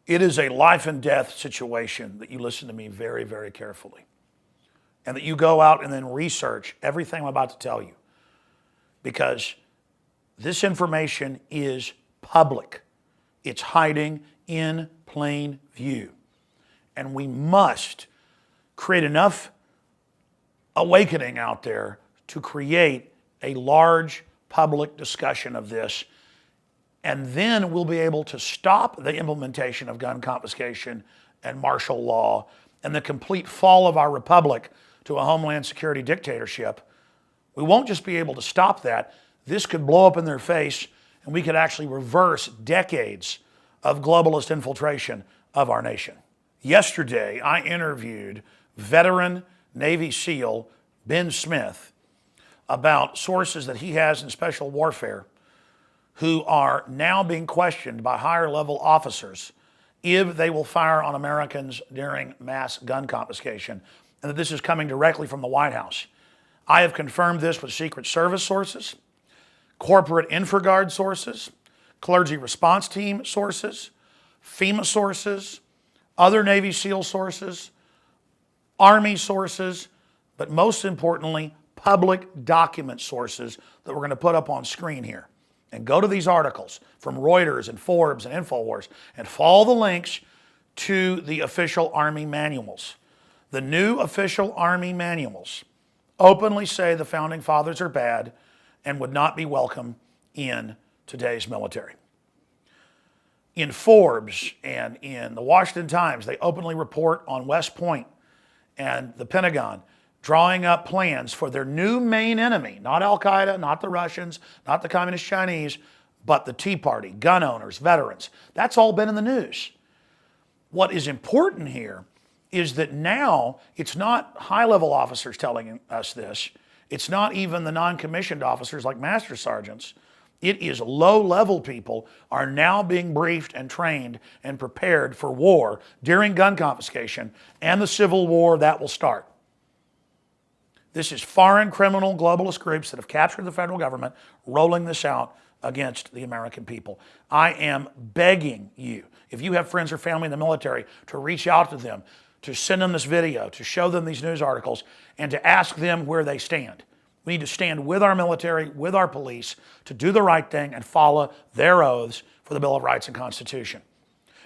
It is a life and death situation that you listen to me very, very carefully. And that you go out and then research everything I'm about to tell you. Because this information is public. It's hiding in plain view. And we must create enough awakening out there to create a large public discussion of this. And then we'll be able to stop the implementation of gun confiscation and martial law and the complete fall of our republic to a homeland security dictatorship. We won't just be able to stop that. This could blow up in their face, and we could actually reverse decades of globalist infiltration of our nation. Yesterday, I interviewed veteran Navy SEAL Ben Smith about sources that he has in special warfare who are now being questioned by higher level officers if they will fire on Americans during mass gun confiscation, and that this is coming directly from the White House. I have confirmed this with Secret Service sources, corporate InfraGard sources, clergy response team sources, FEMA sources, other Navy SEAL sources, Army sources, but most importantly, public document sources that we're going to put up on screen here. And go to these articles from Reuters and Forbes and InfoWars and follow the links to the official Army manuals. The new official Army manuals openly say the Founding Fathers are bad and would not be welcome in today's military. In Forbes and in the Washington Times, they openly report on West Point and the Pentagon drawing up plans for their new main enemy, not Al-Qaeda, not the Russians, not the Communist Chinese, but the Tea Party, gun owners, veterans. That's all been in the news. What is important here is that now it's not high-level officers telling us this. It's not even the non-commissioned officers like master sergeants. It is low-level people are now being briefed and trained and prepared for war during gun confiscation and the civil war that will start. This is foreign criminal globalist groups that have captured the federal government rolling this out against the American people. I am begging you, if you have friends or family in the military, to reach out to them, to send them this video, to show them these news articles, and to ask them where they stand. We need to stand with our military, with our police, to do the right thing and follow their oaths for the Bill of Rights and Constitution.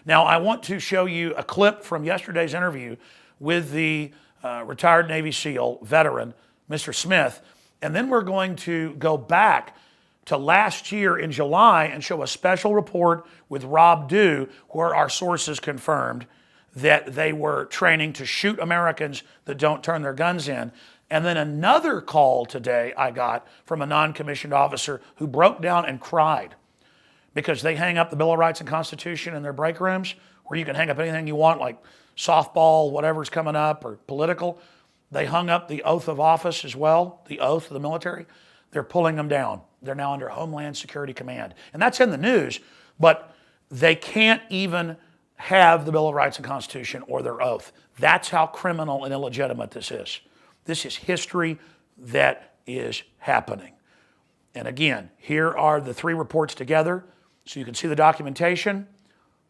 Now, I want to show you a clip from yesterday's interview with the retired Navy SEAL veteran, Mr. Smith, and then we're going to go back to last year in July and show a special report with Rob Dew where our sources confirmed that they were training to shoot Americans that don't turn their guns in. And then another call today I got from a non-commissioned officer who broke down and cried because they hang up the Bill of Rights and Constitution in their break rooms where you can hang up anything you want, like softball, whatever's coming up, or political. They hung up the oath of office as well, the oath of the military. They're pulling them down. They're now under Homeland Security Command. And that's in the news, but they can't even have the Bill of Rights and Constitution or their oath. That's how criminal and illegitimate this is. This is history that is happening. And again, here are the three reports together so you can see the documentation.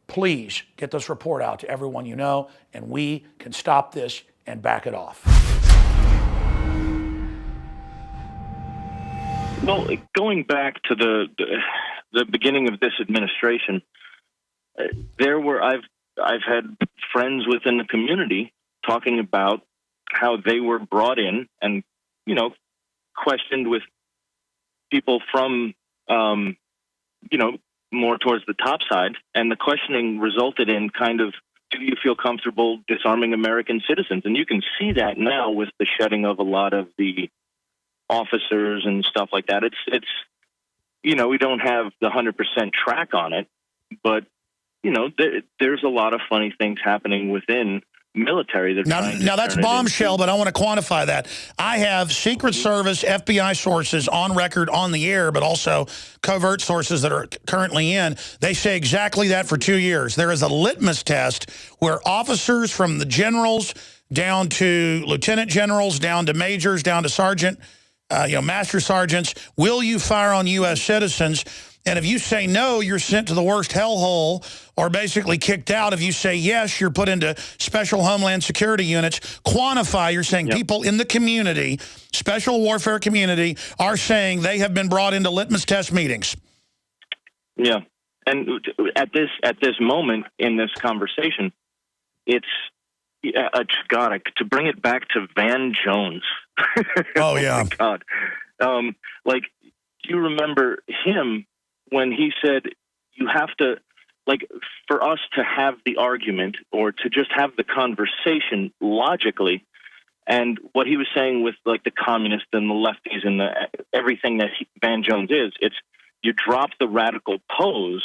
Please get this report out to everyone you know, and we can stop this and back it off. Well, going back to the beginning of this administration, I've had friends within the community talking about how they were brought in and, questioned with people from, more towards the top side. And the questioning resulted in kind of, do you feel comfortable disarming American citizens? And you can see that now with the shedding of a lot of the officers and stuff like that. It's we don't have the 100% track on it, but, there's a lot of funny things happening within military. Now that's bombshell, but I want to quantify that. I have Secret Service, FBI sources on record on the air, but also covert sources that are currently in. They say exactly that for 2 years. There is a litmus test where officers from the generals down to lieutenant generals, down to majors, down to sergeant, master sergeants, will you fire on U.S. citizens? And if you say no, you're sent to the worst hellhole or basically kicked out. If you say yes, you're put into special Homeland Security units. Quantify, you're saying people in the community, special warfare community, are saying they have been brought into litmus test meetings. Yeah. And at this moment in this conversation, it's, God, to bring it back to Van Jones. Oh, yeah. Oh, God. Like, do you remember him when he said you have to, like, for us to have the argument or to just have the conversation logically, and what he was saying with, like, the communists and the lefties and everything that Van Jones is, it's you drop the radical pose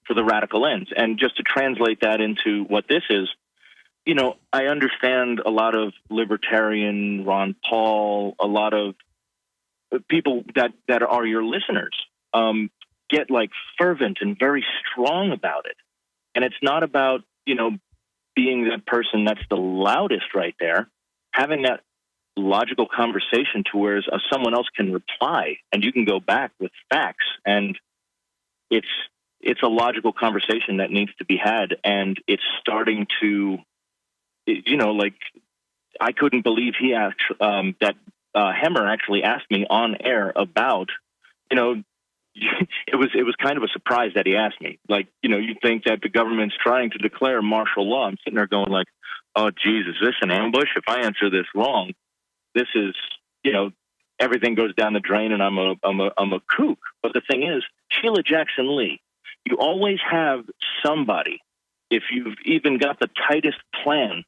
for the radical ends. And just to translate that into what this is, I understand a lot of libertarian, Ron Paul, a lot of people that are your listeners get like fervent and very strong about it. And it's not about, being that person that's the loudest right there, having that logical conversation to where someone else can reply and you can go back with facts. And it's a logical conversation that needs to be had. And it's starting to, like, I couldn't believe he asked, that Hemmer actually asked me on air about, it was kind of a surprise that he asked me. Like, you think that the government's trying to declare martial law. I'm sitting there going like, oh, geez, is this an ambush? If I answer this wrong, this is, everything goes down the drain and I'm a kook. But the thing is, Sheila Jackson Lee, you always have somebody, if you've even got the tightest plan,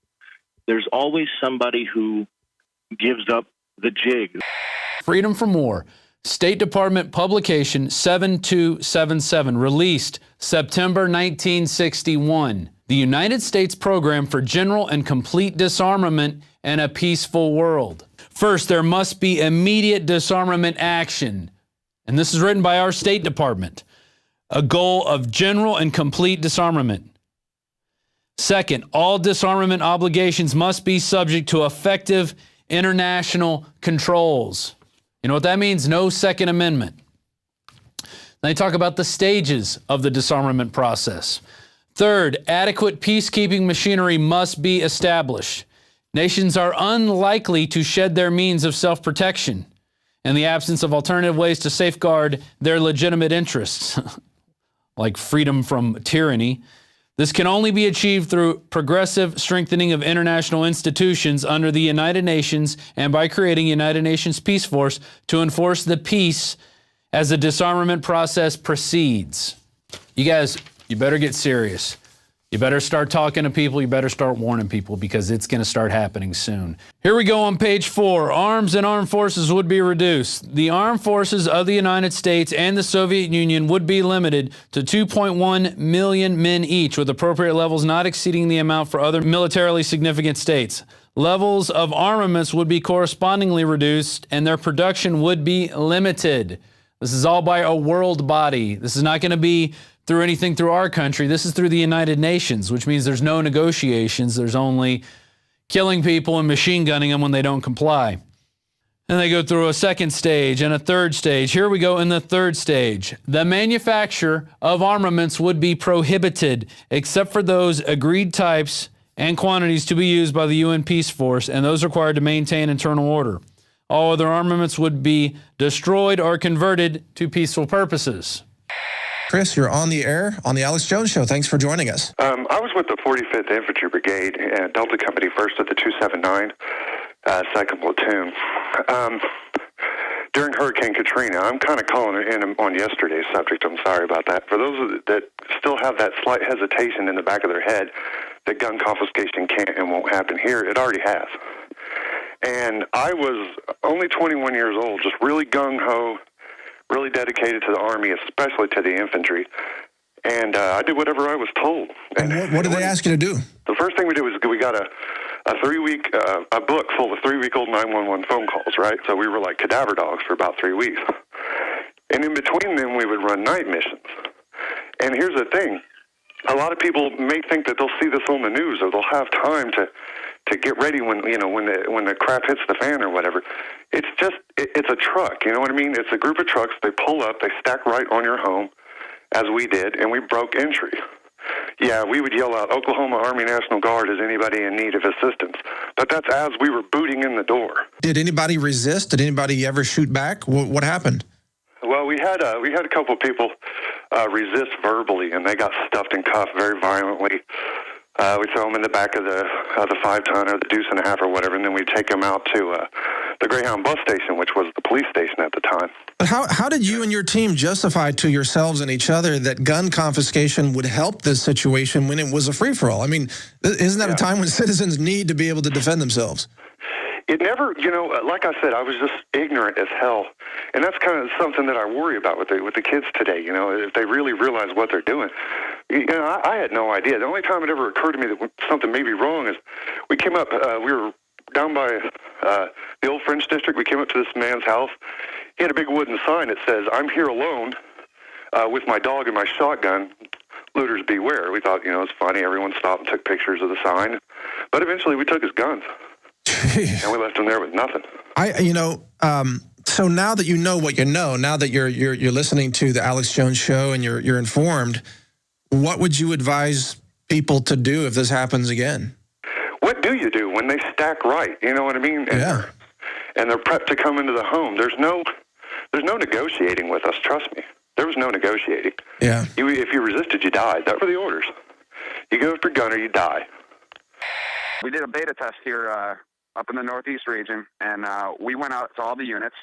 there's always somebody who gives up the jig. Freedom from War. State Department publication 7277, released September 1961. The United States Program for General and Complete Disarmament and a Peaceful World. First, there must be immediate disarmament action. And this is written by our State Department. A goal of general and complete disarmament. Second, all disarmament obligations must be subject to effective international controls. You know what that means? No Second Amendment. They talk about the stages of the disarmament process. Third, adequate peacekeeping machinery must be established. Nations are unlikely to shed their means of self-protection in the absence of alternative ways to safeguard their legitimate interests, like freedom from tyranny. This can only be achieved through progressive strengthening of international institutions under the United Nations and by creating a United Nations Peace Force to enforce the peace as the disarmament process proceeds. You guys, you better get serious. You better start talking to people. You better start warning people because it's going to start happening soon. Here we go on page 4. Arms and armed forces would be reduced. The armed forces of the United States and the Soviet Union would be limited to 2.1 million men each, with appropriate levels not exceeding the amount for other militarily significant states. Levels of armaments would be correspondingly reduced and their production would be limited. This is all by a world body. This is not going to be through anything through our country. This is through the United Nations, which means there's no negotiations. There's only killing people and machine gunning them when they don't comply. And they go through a second stage and a third stage. Here we go in the third stage. The manufacture of armaments would be prohibited except for those agreed types and quantities to be used by the UN Peace Force and those required to maintain internal order. All other armaments would be destroyed or converted to peaceful purposes. Chris, you're on the air on the Alex Jones Show. Thanks for joining us. I was with the 45th Infantry Brigade, Delta Company, 1st of the 279, 2nd Platoon. During Hurricane Katrina, I'm kind of calling in on yesterday's subject. I'm sorry about that. For those that still have that slight hesitation in the back of their head that gun confiscation can't and won't happen here, it already has. And I was only 21 years old, just really gung-ho, really dedicated to the Army, especially to the infantry. And I did whatever I was told. And what did they ask you to do? The first thing we did was we got a 3-week, a book full of 3-week-old 911 phone calls, right? So we were like cadaver dogs for about 3 weeks. And in between them, we would run night missions. And here's the thing. A lot of people may think that they'll see this on the news or they'll have time to get ready when the crap hits the fan or whatever. It's a truck, you know what I mean? It's a group of trucks. They pull up, they stack right on your home, as we did, and we broke entry. Yeah, we would yell out, Oklahoma Army National Guard, is anybody in need of assistance? But that's as we were booting in the door. Did anybody resist? Did anybody ever shoot back? What happened? Well, we had a couple of people resist verbally, and they got stuffed and cuffed very violently. We throw them in the back of the 5-ton or the deuce and a half or whatever, and then we take them out to the Greyhound bus station, which was the police station at the time. But how did you and your team justify to yourselves and each other that gun confiscation would help this situation when it was a free-for-all? I mean, isn't that a time when citizens need to be able to defend themselves? It never, like I said, I was just ignorant as hell. And that's kind of something that I worry about with the kids today, if they really realize what they're doing. I had no idea. The only time it ever occurred to me that something may be wrong is we came up, we were down by the old French district. We came up to this man's house. He had a big wooden sign that says, "I'm here alone with my dog and my shotgun. Looters beware." We thought, it's funny. Everyone stopped and took pictures of the sign. But eventually we took his guns. And we left him there with nothing. So now that you know what you know, now that you're listening to the Alex Jones show and you're informed, what would you advise people to do if this happens again? What do you do when they stack right? You know what I mean? And they're prepped to come into the home. There's no negotiating with us. Trust me. There was no negotiating. Yeah. If you resisted, you died. That were the orders. You go for gun or you die. We did a beta test here up in the Northeast region, and we went out to all the units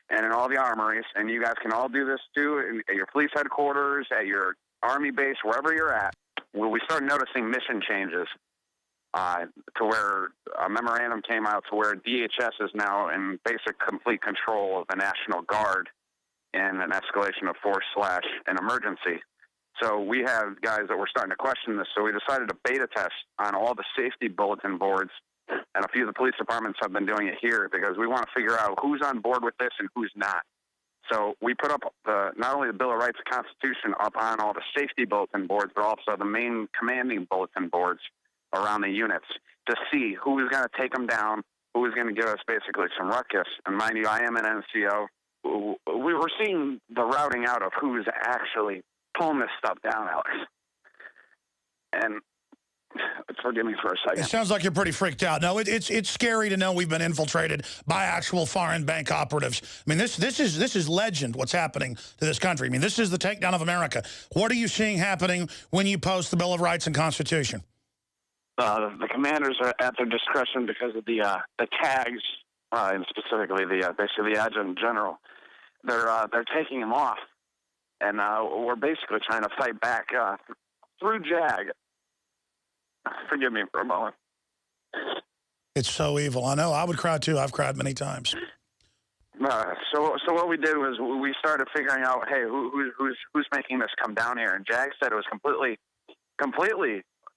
and in all the armories, and you guys can all do this too at your police headquarters, at your Army base, wherever you're at. Well, we started noticing mission changes to where a memorandum came out to where DHS is now in basic complete control of the National Guard in an escalation of force / an emergency. So we have guys that were starting to question this, so we decided to beta test on all the safety bulletin boards, and a few of the police departments have been doing it here because we want to figure out who's on board with this and who's not. So we put up not only the Bill of Rights and Constitution up on all the safety bulletin boards, but also the main commanding bulletin boards around the units to see who is going to take them down, who is going to give us basically some ruckus. And mind you, I am an NCO. We were seeing the routing out of who's actually pulling this stuff down, Alex. And forgive me for a second. It sounds like you're pretty freaked out. No, it's scary to know we've been infiltrated by actual foreign bank operatives. I mean, this is legend, what's happening to this country. I mean, this is the takedown of America. What are you seeing happening when you post the Bill of Rights and Constitution? The commanders are at their discretion because of the tags, and specifically basically the adjutant general. They're taking them off, and we're basically trying to fight back through JAG. Forgive me for a moment. It's so evil. I know. I would cry too. I've cried many times. So what we did was we started figuring out, hey, who's making this come down here? And JAG said it was completely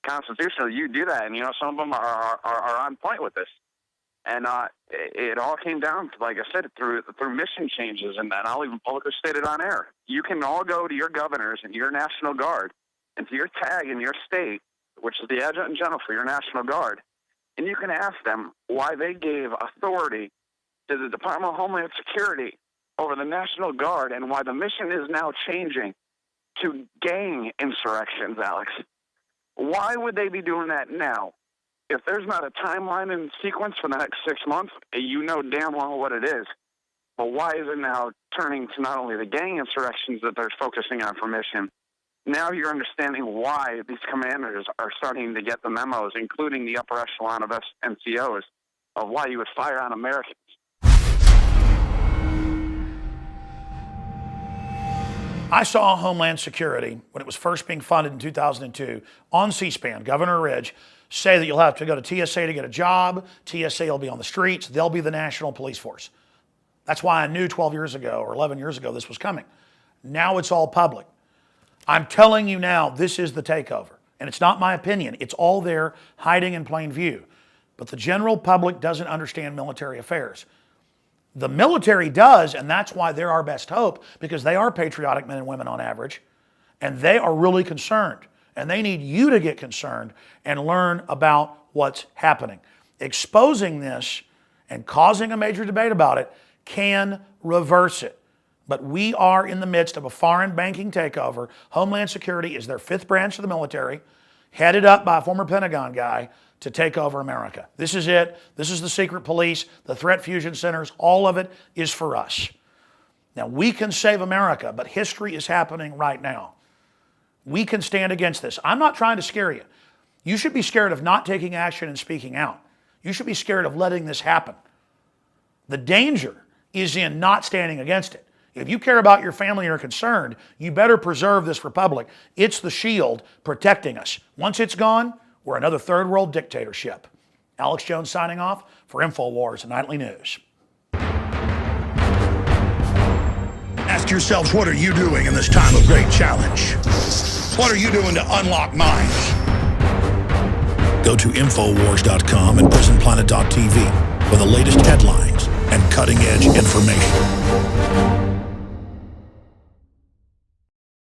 constitutional. You do that, and some of them are on point with this. And it all came down to, like I said, through mission changes, and I'll even publicly state it on air. You can all go to your governors and your National Guard and to your tag in your state, which is the Adjutant General for your National Guard, and you can ask them why they gave authority to the Department of Homeland Security over the National Guard and why the mission is now changing to gang insurrections, Alex. Why would they be doing that now? If there's not a timeline and sequence for the next 6 months, you know damn well what it is. But why is it now turning to not only the gang insurrections that they're focusing on for mission? Now you're understanding why these commanders are starting to get the memos, including the upper echelon of NCOs, of why you would fire on Americans. I saw Homeland Security, when it was first being funded in 2002, on C-SPAN, Governor Ridge, say that you'll have to go to TSA to get a job. TSA will be on the streets. They'll be the national police force. That's why I knew 12 years ago or 11 years ago this was coming. Now it's all public. I'm telling you now, this is the takeover. And it's not my opinion. It's all there, hiding in plain view. But the general public doesn't understand military affairs. The military does, and that's why they're our best hope, because they are patriotic men and women on average, and they are really concerned. And they need you to get concerned and learn about what's happening. Exposing this and causing a major debate about it can reverse it. But we are in the midst of a foreign banking takeover. Homeland Security is their fifth branch of the military, headed up by a former Pentagon guy to take over America. This is it. This is the secret police, the threat fusion centers. All of it is for us. Now, we can save America, but history is happening right now. We can stand against this. I'm not trying to scare you. You should be scared of not taking action and speaking out. You should be scared of letting this happen. The danger is in not standing against it. If you care about your family or are concerned, you better preserve this republic. It's the shield protecting us. Once it's gone, we're another third world dictatorship. Alex Jones signing off for InfoWars and Nightly News. Ask yourselves, what are you doing in this time of great challenge? What are you doing to unlock minds? Go to Infowars.com and PrisonPlanet.tv for the latest headlines and cutting-edge information.